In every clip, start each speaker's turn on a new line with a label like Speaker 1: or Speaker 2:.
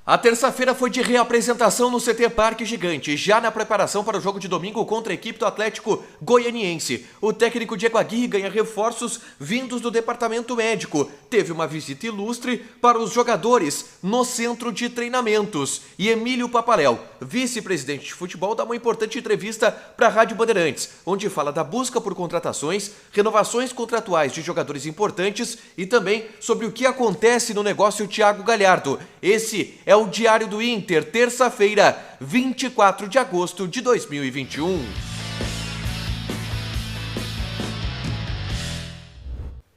Speaker 1: A terça-feira foi de reapresentação no CT Parque Gigante, já na preparação para o jogo de domingo contra a equipe do Atlético Goianiense. O técnico Diego Aguirre ganha reforços vindos do departamento médico. Teve uma visita ilustre para os jogadores no centro de treinamentos. E Emílio Papaléu, vice-presidente de futebol, dá uma importante entrevista para a Rádio Bandeirantes, onde fala da busca por contratações, renovações contratuais de jogadores importantes e também sobre o que acontece no negócio Thiago Galhardo. Esse é o Diário do Inter, terça-feira, 24 de agosto de 2021.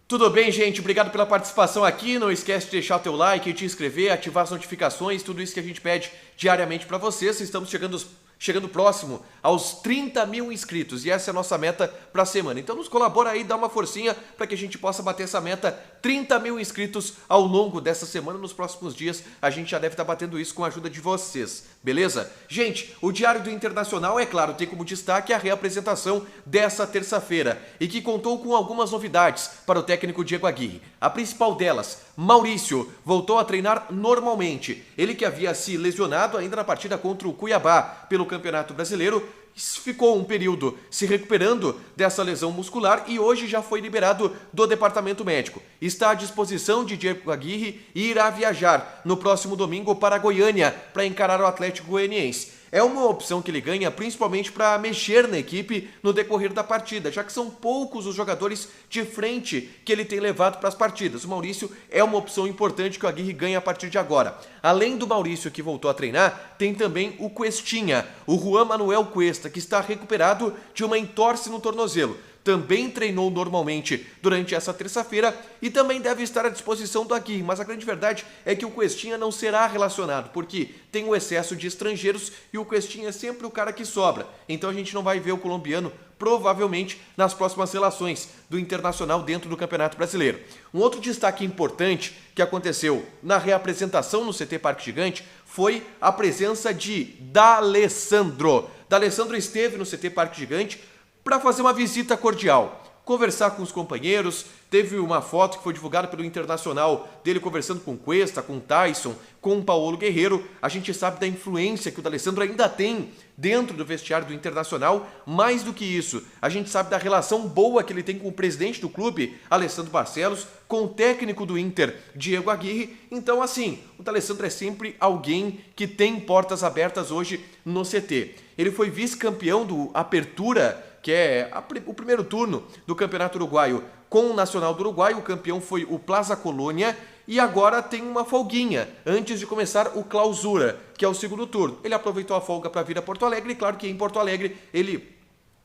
Speaker 1: Tudo bem, gente? Obrigado pela participação aqui. Não esquece de deixar o teu like, te inscrever, ativar as notificações, tudo isso que a gente pede diariamente para vocês. Estamos chegando próximo aos 30 mil inscritos e essa é a nossa meta para a semana. Então nos colabora aí, dá uma forcinha para que a gente possa bater essa meta, 30 mil inscritos ao longo dessa semana. Nos próximos dias a gente já deve estar batendo isso com a ajuda de vocês, beleza? Gente, o Diário do Internacional, é claro, tem como destaque a reapresentação dessa terça-feira e que contou com algumas novidades para o técnico Diego Aguirre. A principal delas, Maurício voltou a treinar normalmente. Ele que havia se lesionado ainda na partida contra o Cuiabá pelo Campeonato Brasileiro, ficou um período se recuperando dessa lesão muscular e hoje já foi liberado do departamento médico. Está à disposição de Diego Aguirre e irá viajar no próximo domingo para Goiânia para encarar o Atlético Goianiense. É uma opção que ele ganha principalmente para mexer na equipe no decorrer da partida, já que são poucos os jogadores de frente que ele tem levado para as partidas. O Maurício é uma opção importante que o Aguirre ganha a partir de agora. Além do Maurício que voltou a treinar, tem também o Cuestinha, o Juan Manuel Cuesta, que está recuperado de uma entorse no tornozelo. Também treinou normalmente durante essa terça-feira e também deve estar à disposição do Aguirre, mas a grande verdade é que o Cuestinha não será relacionado, porque tem o excesso de estrangeiros e o Cuestinha é sempre o cara que sobra. Então a gente não vai ver o colombiano provavelmente nas próximas relações do Internacional dentro do Campeonato Brasileiro. Um outro destaque importante que aconteceu na reapresentação no CT Parque Gigante foi a presença de D'Alessandro. D'Alessandro esteve no CT Parque Gigante para fazer uma visita cordial, conversar com os companheiros. Teve uma foto que foi divulgada pelo Internacional dele conversando com Cuesta, com Tyson, com o Paulo Guerreiro. A gente sabe da influência que o D'Alessandro ainda tem dentro do vestiário do Internacional. Mais do que isso, a gente sabe da relação boa que ele tem com o presidente do clube, Alessandro Barcelos, com o técnico do Inter, Diego Aguirre. Então, assim, o D'Alessandro é sempre alguém que tem portas abertas hoje no CT. Ele foi vice-campeão do Apertura, que é o primeiro turno do Campeonato Uruguaio com o Nacional do Uruguai. O campeão foi o Plaza Colônia e agora tem uma folguinha antes de começar o Clausura, que é o segundo turno. Ele aproveitou a folga para vir a Porto Alegre e claro que em Porto Alegre ele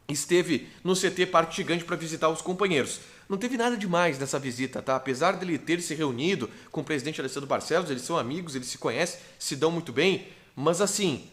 Speaker 1: esteve no CT Parque Gigante para visitar os companheiros. Não teve nada demais nessa visita, tá? Apesar dele ter se reunido com o presidente Alessandro Barcelos, eles são amigos, eles se conhecem, se dão muito bem, mas assim,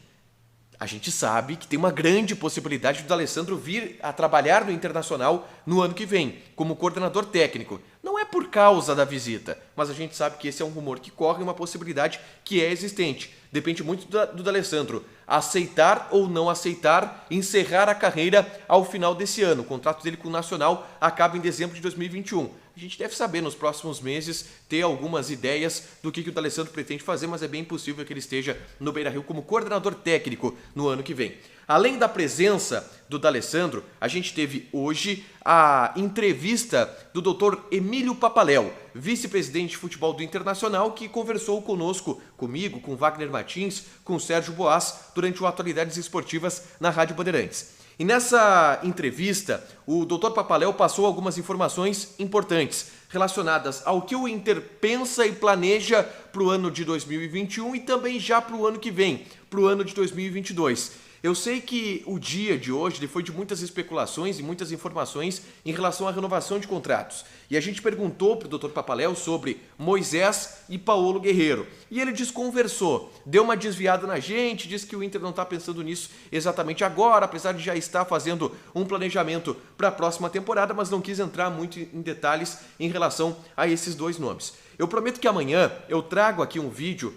Speaker 1: a gente sabe que tem uma grande possibilidade do D'Alessandro vir a trabalhar no Internacional no ano que vem, como coordenador técnico. Não é por causa da visita, mas a gente sabe que esse é um rumor que corre, uma possibilidade que é existente. Depende muito do D'Alessandro aceitar ou não aceitar encerrar a carreira ao final desse ano. O contrato dele com o Nacional acaba em dezembro de 2021. A gente deve saber nos próximos meses, ter algumas ideias do que o D'Alessandro pretende fazer, mas é bem possível que ele esteja no Beira-Rio como coordenador técnico no ano que vem. Além da presença do D'Alessandro, a gente teve hoje a entrevista do Dr. Emílio Papaléu, vice-presidente de futebol do Internacional, que conversou comigo, com Wagner Martins, com Sérgio Boas, durante o Atualidades Esportivas na Rádio Bandeirantes. E nessa entrevista, o Dr. Papaléu passou algumas informações importantes relacionadas ao que o Inter pensa e planeja para o ano de 2021 e também já para o ano que vem, para o ano de 2022. Eu sei que o dia de hoje ele foi de muitas especulações e muitas informações em relação à renovação de contratos. E a gente perguntou para o Dr. Papaléu sobre Moisés e Paulo Guerreiro. E ele desconversou, deu uma desviada na gente, disse que o Inter não está pensando nisso exatamente agora, apesar de já estar fazendo um planejamento para a próxima temporada, mas não quis entrar muito em detalhes em relação a esses dois nomes. Eu prometo que amanhã eu trago aqui um vídeo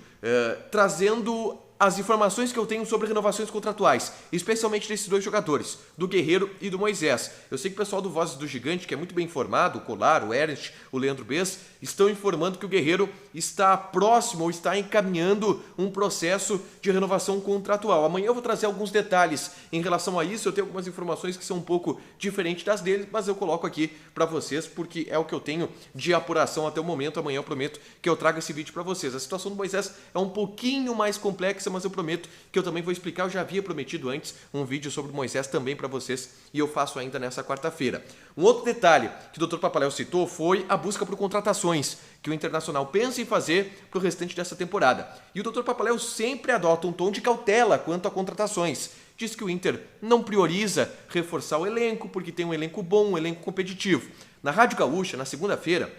Speaker 1: trazendo as informações que eu tenho sobre renovações contratuais, especialmente desses dois jogadores, do Guerreiro e do Moisés. Eu sei que o pessoal do Vozes do Gigante, que é muito bem informado, o Colar, o Ernst, o Leandro Bez, estão informando que o Guerreiro está próximo ou está encaminhando um processo de renovação contratual. Amanhã eu vou trazer alguns detalhes em relação a isso. Eu tenho algumas informações que são um pouco diferentes das deles, mas eu coloco aqui para vocês porque é o que eu tenho de apuração até o momento. Amanhã eu prometo que eu trago esse vídeo para vocês. A situação do Moisés é um pouquinho mais complexa, mas eu prometo que eu também vou explicar. Eu já havia prometido antes um vídeo sobre o Moisés também para vocês e eu faço ainda nessa quarta-feira. Um outro detalhe que o Dr. Papaléu citou foi a busca por contratações que o Internacional pensa em fazer para o restante dessa temporada. E o Dr. Papaléu sempre adota um tom de cautela quanto a contratações. Diz que o Inter não prioriza reforçar o elenco porque tem um elenco bom, um elenco competitivo. Na Rádio Gaúcha, na segunda-feira,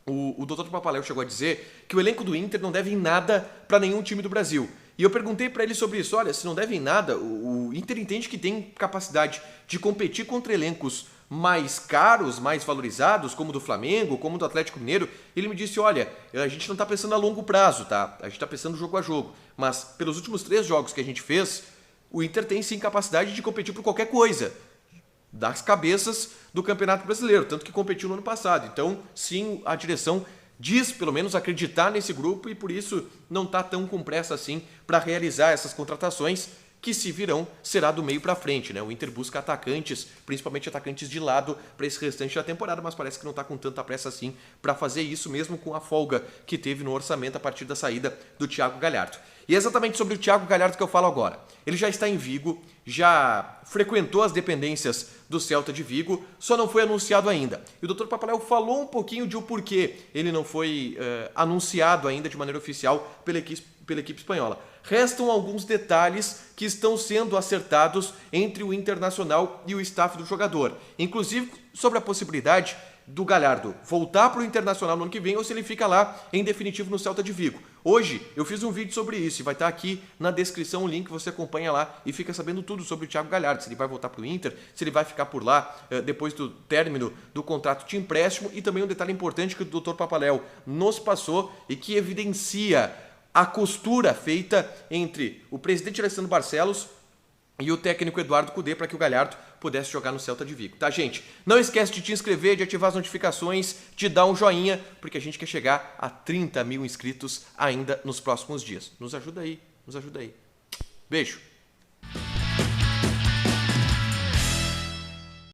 Speaker 1: o Dr. Papaléu chegou a dizer que o elenco do Inter não deve em nada para nenhum time do Brasil. E eu perguntei para ele sobre isso. Olha, se não deve em nada, o Inter entende que tem capacidade de competir contra elencos mais caros, mais valorizados, como o do Flamengo, como o do Atlético Mineiro. Ele me disse, olha, a gente não está pensando a longo prazo, tá? A gente está pensando jogo a jogo. Mas pelos últimos 3 jogos que a gente fez, o Inter tem sim capacidade de competir por qualquer coisa das cabeças do Campeonato Brasileiro, tanto que competiu no ano passado. Então, sim, a direção diz, pelo menos, acreditar nesse grupo e por isso não está tão com pressa assim para realizar essas contratações que, se virão, será do meio para frente, né? O Inter busca atacantes, principalmente atacantes de lado, para esse restante da temporada, mas parece que não está com tanta pressa assim para fazer isso, mesmo com a folga que teve no orçamento a partir da saída do Thiago Galhardo. E é exatamente sobre o Thiago Galhardo que eu falo agora. Ele já está em Vigo, já frequentou as dependências do Celta de Vigo, só não foi anunciado ainda. E o Dr. Papaléu falou um pouquinho de o porquê ele não foi anunciado ainda de maneira oficial pela equipe espanhola. Restam alguns detalhes que estão sendo acertados entre o Internacional e o staff do jogador. Inclusive sobre a possibilidade do Galhardo voltar para o Internacional no ano que vem ou se ele fica lá em definitivo no Celta de Vigo. Hoje eu fiz um vídeo sobre isso e vai estar aqui na descrição o link, você acompanha lá e fica sabendo tudo sobre o Thiago Galhardo, se ele vai voltar para o Inter, se ele vai ficar por lá depois do término do contrato de empréstimo e também um detalhe importante que o Dr. Papaléu nos passou e que evidencia a costura feita entre o presidente Alessandro Barcelos e o técnico Eduardo Cudê para que o Galhardo pudesse jogar no Celta de Vigo. Tá, gente? Não esquece de te inscrever, de ativar as notificações, de dar um joinha, porque a gente quer chegar a 30 mil inscritos ainda nos próximos dias. Nos ajuda aí, nos ajuda aí. Beijo!